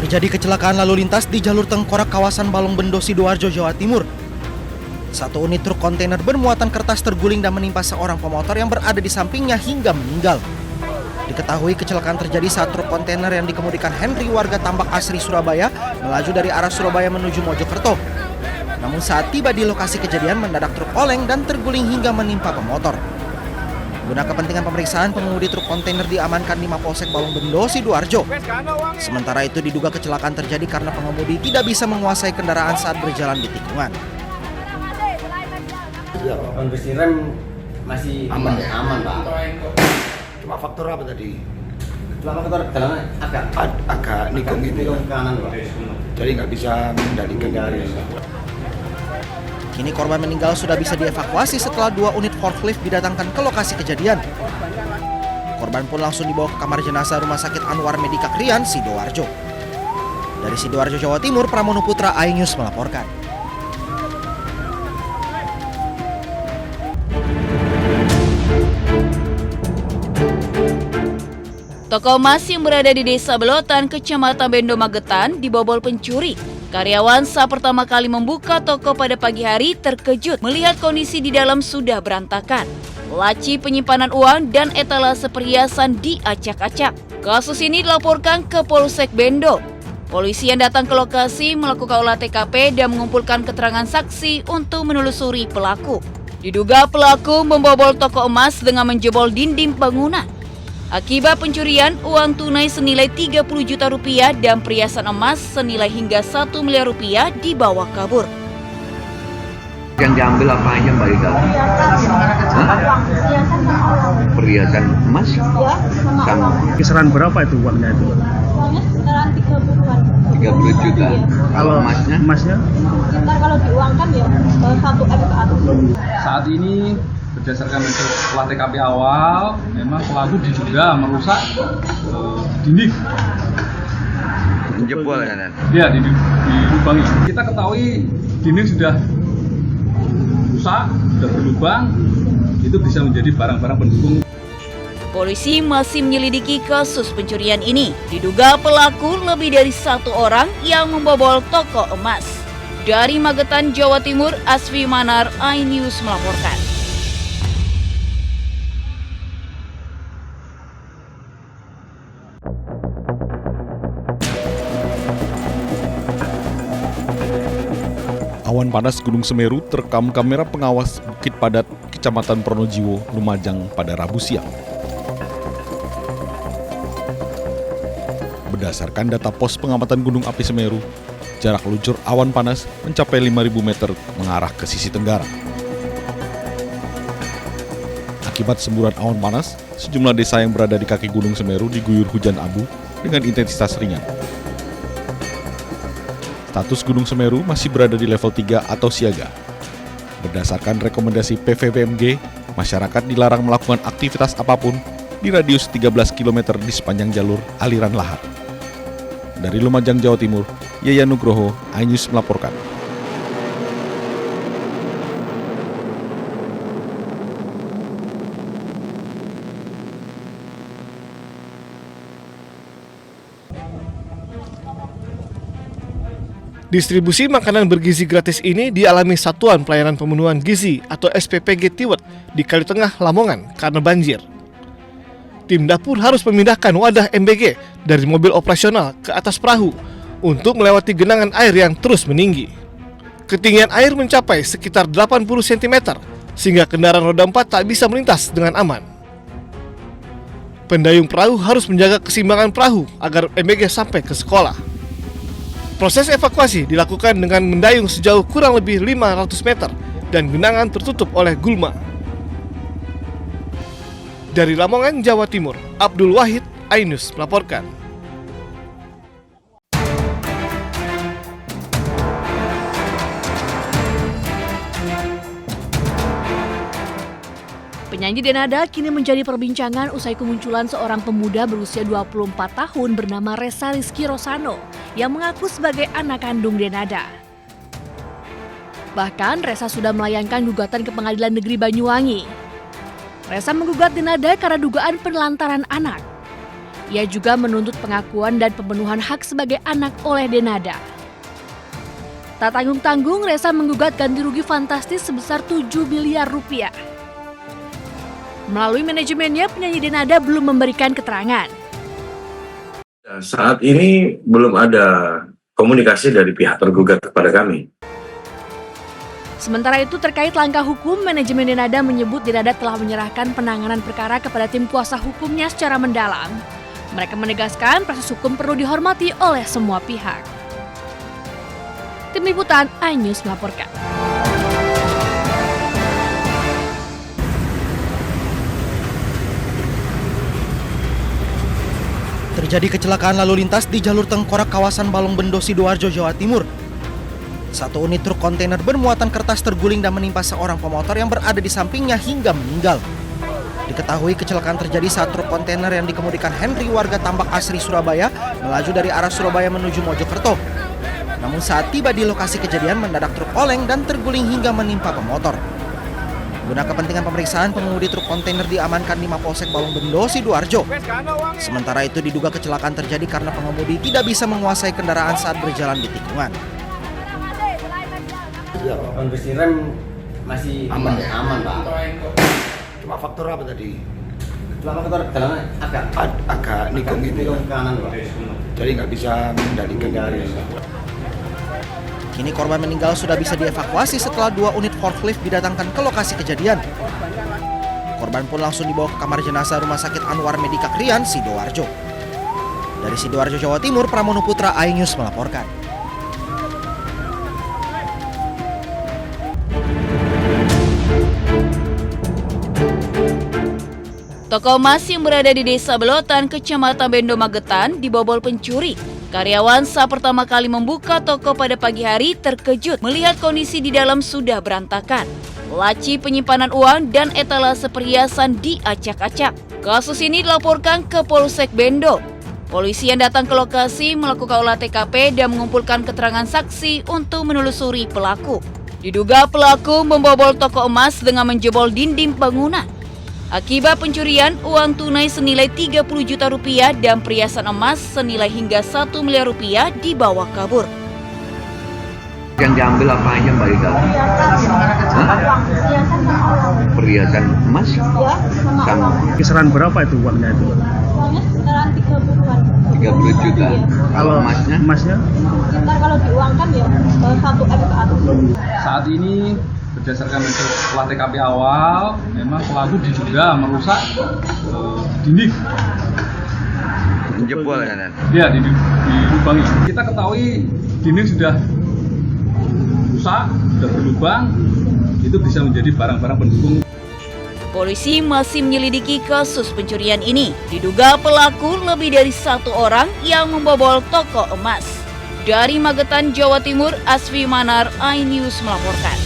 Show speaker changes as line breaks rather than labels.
Terjadi kecelakaan lalu lintas di jalur tengkorak kawasan Balongbendo, Sidoarjo, Jawa Timur. Satu unit truk kontainer bermuatan kertas terguling dan menimpa seorang pemotor yang berada di sampingnya hingga meninggal. Diketahui kecelakaan terjadi saat truk kontainer yang dikemudikan Henry warga Tambak Asri, Surabaya melaju dari arah Surabaya menuju Mojokerto. Namun saat tiba di lokasi kejadian mendadak truk oleng dan terguling hingga menimpa pemotor. Guna kepentingan pemeriksaan, pengemudi truk kontainer diamankan di Mapolsek Balongbendo, Sidoarjo. Sementara itu diduga kecelakaan terjadi karena pengemudi tidak bisa menguasai kendaraan saat berjalan di tikungan.
Kondisi rem masih aman Pak.
Cuma faktor apa tadi?
Cuma faktor dalamnya
Agak nikung gitu ya.
kanan Pak.
Jadi nggak bisa mengendalikan.
Kini korban meninggal sudah bisa dievakuasi setelah 2 unit forklift didatangkan ke lokasi kejadian. Korban pun langsung dibawa ke kamar jenazah Rumah Sakit Anwar Medika Krian, Sidoarjo. Dari Sidoarjo, Jawa Timur, Pramono Putra, iNews melaporkan.
Toko emas yang berada di Desa Belotan, Kecamatan Bendo, Magetan, dibobol pencuri. Karyawan saat pertama kali membuka toko pada pagi hari terkejut melihat kondisi di dalam sudah berantakan. Laci penyimpanan uang dan etalase perhiasan diacak-acak. Kasus ini dilaporkan ke Polsek Bendo. Polisi yang datang ke lokasi melakukan olah TKP dan mengumpulkan keterangan saksi untuk menelusuri pelaku. Diduga pelaku membobol toko emas dengan menjebol dinding bangunan. Akibat pencurian, uang tunai senilai 30 juta rupiah dan perhiasan emas senilai hingga 1 miliar rupiah dibawa kabur.
Yang diambil apa aja Mbak Ida? Perhiasan emas? Sama.
Kisaran berapa itu uangnya itu?
Uangnya sekitaran 30-an.
30 juta. Kalau emasnya?
Emasnya?
Sekitar kalau diuangkan ya 1 M ke atas.
Saat ini berdasarkan olah TKP awal, memang pelaku diduga merusak dinding.
Menjebol ya?
Ya, dilubangi. Kita ketahui dinding sudah rusak, sudah berlubang, itu bisa menjadi barang-barang pendukung.
Polisi masih menyelidiki kasus pencurian ini. Diduga pelaku lebih dari 1 orang yang membobol toko emas. Dari Magetan, Jawa Timur, Asfi Manar, iNews melaporkan.
Awan panas Gunung Semeru terekam kamera pengawas Bukit Padat, Kecamatan Pronojiwo, Lumajang pada Rabu siang. Berdasarkan data pos pengamatan Gunung Api Semeru, jarak luncur awan panas mencapai 5.000 meter mengarah ke sisi tenggara. Akibat semburan awan panas, sejumlah desa yang berada di kaki Gunung Semeru diguyur hujan abu dengan intensitas ringan. Status Gunung Semeru masih berada di level 3 atau siaga. Berdasarkan rekomendasi PVMBG, masyarakat dilarang melakukan aktivitas apapun di radius 13 km di sepanjang jalur aliran lahar. Dari Lumajang, Jawa Timur, Yayan Nugroho, iNews melaporkan.
Distribusi makanan bergizi gratis ini dialami Satuan Pelayanan Pemenuhan Gizi atau SPPG Tiwet di Kalitengah, Lamongan karena banjir. Tim dapur harus memindahkan wadah MBG dari mobil operasional ke atas perahu untuk melewati genangan air yang terus meninggi. Ketinggian air mencapai sekitar 80 cm sehingga kendaraan roda 4 tak bisa melintas dengan aman. Pendayung perahu harus menjaga keseimbangan perahu agar MBG sampai ke sekolah. Proses evakuasi dilakukan dengan mendayung sejauh kurang lebih 500 meter dan genangan tertutup oleh gulma. Dari Lamongan, Jawa Timur, Abdul Wahid, iNews melaporkan.
Penyanyi Denada kini menjadi perbincangan usai kemunculan seorang pemuda berusia 24 tahun bernama Resa Rizky Rosano yang mengaku sebagai anak kandung Denada. Bahkan Resa sudah melayangkan gugatan ke Pengadilan Negeri Banyuwangi. Resa menggugat Denada karena dugaan penelantaran anak. Ia juga menuntut pengakuan dan pemenuhan hak sebagai anak oleh Denada. Tak tanggung-tanggung, Resa menggugat ganti rugi fantastis sebesar 7 miliar rupiah. Melalui manajemennya, penyanyi Denada belum memberikan keterangan.
Saat ini belum ada komunikasi dari pihak tergugat kepada kami.
Sementara itu terkait langkah hukum, manajemen Denada menyebut Denada telah menyerahkan penanganan perkara kepada tim kuasa hukumnya secara mendalam. Mereka menegaskan proses hukum perlu dihormati oleh semua pihak. Tim Liputan iNews melaporkan.
Terjadi kecelakaan lalu lintas di jalur tengkorak kawasan Balongbendo, Sidoarjo, Jawa Timur. Satu unit truk kontainer bermuatan kertas terguling dan menimpa seorang pemotor yang berada di sampingnya hingga meninggal. Diketahui kecelakaan terjadi saat truk kontainer yang dikemudikan Henry warga Tambak Asri, Surabaya melaju dari arah Surabaya menuju Mojokerto. Namun saat tiba di lokasi kejadian mendadak truk oleng dan terguling hingga menimpa pemotor. Guna kepentingan pemeriksaan, pengemudi truk kontainer diamankan di Mapolsek Balongbendo, Sidoarjo. Sementara itu diduga kecelakaan terjadi karena pengemudi tidak bisa menguasai kendaraan saat berjalan di tikungan.
Kondisi rem masih aman Pak.
Cuma faktor apa tadi?
Cuma faktor jalan
Agak nikung gitu ya.
kanan Pak.
Jadi nggak bisa mengendalikan.
Kini korban meninggal sudah bisa dievakuasi setelah 2 unit forklift didatangkan ke lokasi kejadian. Korban pun langsung dibawa ke kamar jenazah Rumah Sakit Anwar Medika Krian, Sidoarjo. Dari Sidoarjo, Jawa Timur, Pramono Putra, iNews melaporkan.
Toko emas yang berada di Desa Belotan, Kecamatan Bendo Magetan, dibobol pencuri. Karyawan saat pertama kali membuka toko pada pagi hari terkejut melihat kondisi di dalam sudah berantakan. Laci penyimpanan uang dan etalase perhiasan diacak-acak. Kasus ini dilaporkan ke Polsek Bendo. Polisi yang datang ke lokasi melakukan olah TKP dan mengumpulkan keterangan saksi untuk menelusuri pelaku. Diduga pelaku membobol toko emas dengan menjebol dinding bangunan. Akibat pencurian, uang tunai senilai 30 juta rupiah dan perhiasan emas senilai hingga 1 miliar rupiah dibawa kabur.
Yang diambil apa aja Mbak Ida? Perhiasan emas?
Ya, sama uang.
Kisaran berapa itu uangnya itu?
Uangnya sekitaran 30-an.
30 juta. Kalau emasnya?
Emasnya?
Sekitar kalau diuangkan ya 1 M ke atas.
Saat ini berdasarkan olah TKP awal, memang pelaku diduga merusak dinding.
Menjebol ya?
Ya, dilubangi. Kita ketahui dinding sudah rusak, sudah berlubang, itu bisa menjadi barang-barang pendukung.
Polisi masih menyelidiki kasus pencurian ini. Diduga pelaku lebih dari 1 orang yang membobol toko emas. Dari Magetan, Jawa Timur, Asfi Manar, iNews melaporkan.